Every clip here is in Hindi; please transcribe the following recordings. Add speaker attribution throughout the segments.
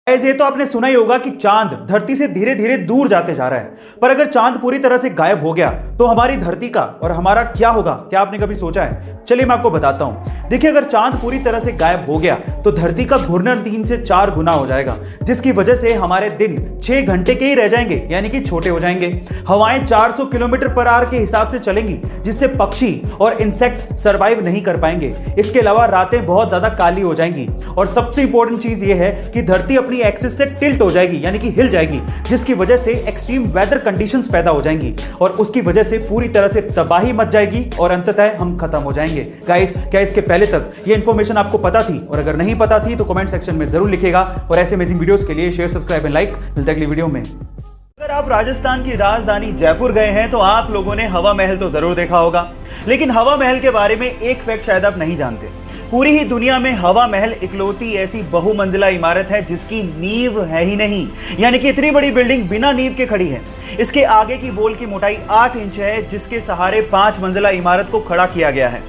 Speaker 1: ये तो आपने सुना ही होगा कि चांद धरती से धीरे धीरे दूर जाते जा रहा है, पर अगर चांद पूरी तरह से गायब हो गया तो हमारी धरती का और हमारा क्या होगा? क्या आपने कभी सोचा है? चलिए मैं आपको बताता हूं। देखिए, अगर चांद पूरी तरह से गायब हो गया तो धरती का घूर्णन 3 से 4 गुना हो जाएगा, जिसकी वजह से हमारे दिन 6 घंटे के ही रह जाएंगे, यानी कि छोटे हो जाएंगे। हवाएं 400 किलोमीटर पर आवर के हिसाब से चलेंगी, जिससे पक्षी और इंसेक्ट्स सर्वाइव नहीं कर पाएंगे। इसके अलावा रातें बहुत ज्यादा काली हो जाएंगी और सबसे इंपॉर्टेंट चीज यह है कि धरती अपनी एक्सिस से टिल्ट हो जाएगी, यानी कि हिल जाएगी, जिसकी वजह से एक्सट्रीम वेदर कंडीशंस पैदा हो जाएंगी और उसकी वजह से पूरी तरह से तबाही मच जाएगी और अंततः हम खत्म हो जाएंगे। गाइस, क्या इसके पहले तक ये इंफॉर्मेशन आपको पता थी? और अगर नहीं पता थी तो कमेंट सेक्शन में जरूर लिखिएगा और ऐसे अमेजिंग वीडियोस के लिए शेयर, सब्सक्राइब एंड लाइक। मिलते हैं अगली वीडियो में। अगर आप राजस्थान की राजधानी जयपुर गए हैं तो आप लोगों ने हवा महल तो जरूर देखा होगा, लेकिन हवा महल के बारे में एक फैक्ट शायद आप नहीं जानते। पूरी ही दुनिया में हवा महल इकलौती ऐसी बहुमंजिला इमारत है जिसकी नींव है ही नहीं, यानी कि इतनी बड़ी बिल्डिंग बिना नींव के खड़ी है। इसके आगे की वॉल की मोटाई 8 इंच है, जिसके सहारे 5 मंजिला इमारत को खड़ा किया गया है।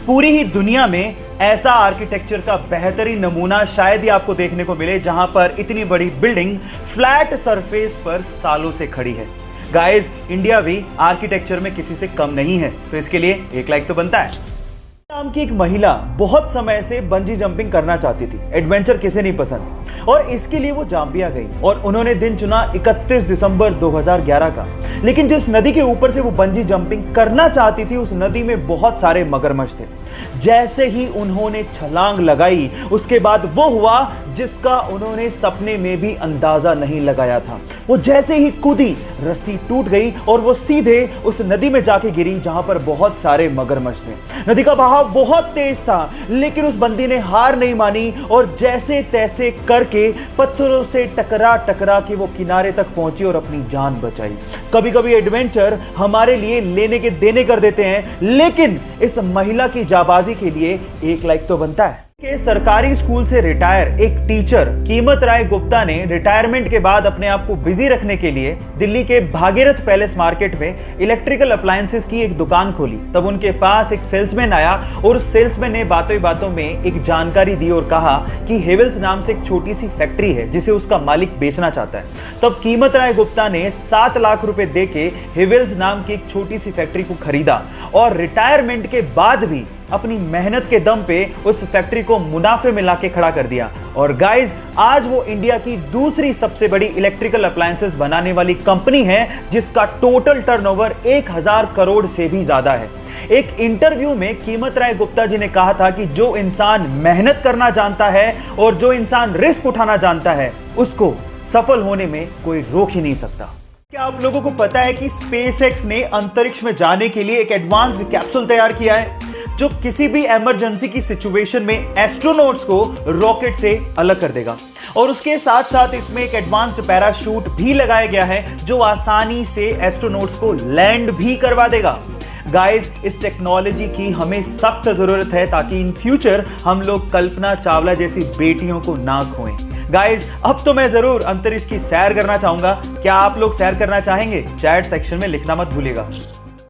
Speaker 1: पूरी ही दुनिया में ऐसा आर्किटेक्चर का बेहतरीन नमूना शायद ही आपको देखने को मिले, जहां पर इतनी बड़ी बिल्डिंग फ्लैट सरफेस पर सालों से खड़ी है। गाइस, इंडिया भी आर्किटेक्चर में किसी से कम नहीं है, तो इसके लिए एक लाइक तो बनता है। नाम की एक महिला बहुत समय से बंजी जंपिंग करना चाहती थी। एडवेंचर किसे नहीं पसंद, और इसके लिए वो जाम्बिया गई और उन्होंने दिन चुना 31 दिसंबर 2011 का। लेकिन जिस नदी के ऊपर से वो बंजी जंपिंग करना चाहती थी, उस नदी में बहुत सारे मगरमच्छ थे। जैसे ही उन्होंने छलांग लगाई, उसके बाद वो हुआ जिसका उन्होंने सपने में भी अंदाजा नहीं लगाया था। वो जैसे ही कूदी, रस्सी टूट गई और वो सीधे उस नदी में जाके गिरी जहां पर बहुत सारे मगरमच्छ थे। नदी का बहाव बहुत तेज था, लेकिन उस बंदी ने हार नहीं मानी और जैसे तैसे करके पत्थरों से टकरा टकरा के वो किनारे तक पहुंची और अपनी जान बचाई। कभी कभी एडवेंचर हमारे लिए लेने के देने कर देते हैं, लेकिन इस महिला की जाबाजी के लिए एक लाइक तो बनता है। के सरकारी स्कूल से रिटायर एक टीचर कीमत राय गुप्ता ने रिटायरमेंट के बाद अपने आप को बिजी रखने के लिए दिल्ली के भागीरथ पैलेस मार्केट में इलेक्ट्रिकल अप्लायंसेस की एक दुकान खोली। तब उनके पास एक सेल्समैन आया और उस सेल्समैन ने बातों ही बातों में एक जानकारी दी और कहा कि हेवेल्स नाम से एक छोटी सी फैक्ट्री है जिसे उसका मालिक बेचना चाहता है। तब कीमत राय गुप्ता ने 7 लाख रुपए देके हेवेल्स नाम की एक छोटी सी फैक्ट्री को खरीदा और रिटायरमेंट के बाद भी अपनी मेहनत के दम पे उस फैक्ट्री को मुनाफे में लाके खड़ा कर दिया। और गाइस, आज वो इंडिया की दूसरी सबसे बड़ी इलेक्ट्रिकल अप्लायंसेस बनाने वाली कंपनी है, जिसका टोटल टर्नओवर 1000 करोड़ से भी ज्यादा है। एक इंटरव्यू में कीमत राय गुप्ता जी ने कहा था कि जो इंसान मेहनत करना जानता है और जो इंसान रिस्क उठाना जानता है, उसको सफल होने में कोई रोक ही नहीं सकता। क्या आप लोगों को पता है कि स्पेसएक्स ने अंतरिक्ष में जाने के लिए एक एडवांस्ड कैप्सूल तैयार किया है, जो किसी भी इमरजेंसी की सिचुएशन में एस्ट्रोनॉट्स को रॉकेट से अलग कर देगा। और उसके साथ साथ इसमें एक एडवांस्ड पैराशूट भी लगाया गया है, जो आसानी से एस्ट्रोनॉट्स को लैंड भी करवा देगा। गाइस, इस टेक्नोलॉजी की हमें सख्त जरूरत है ताकि इन फ्यूचर हम लोग कल्पना चावला जैसी बेटियों को ना खोएं। गाइस, अब तो मैं जरूर अंतरिक्ष की सैर करना चाहूंगा। क्या आप लोग सैर करना चाहेंगे? चैट सेक्शन में लिखना मत भूलिएगा।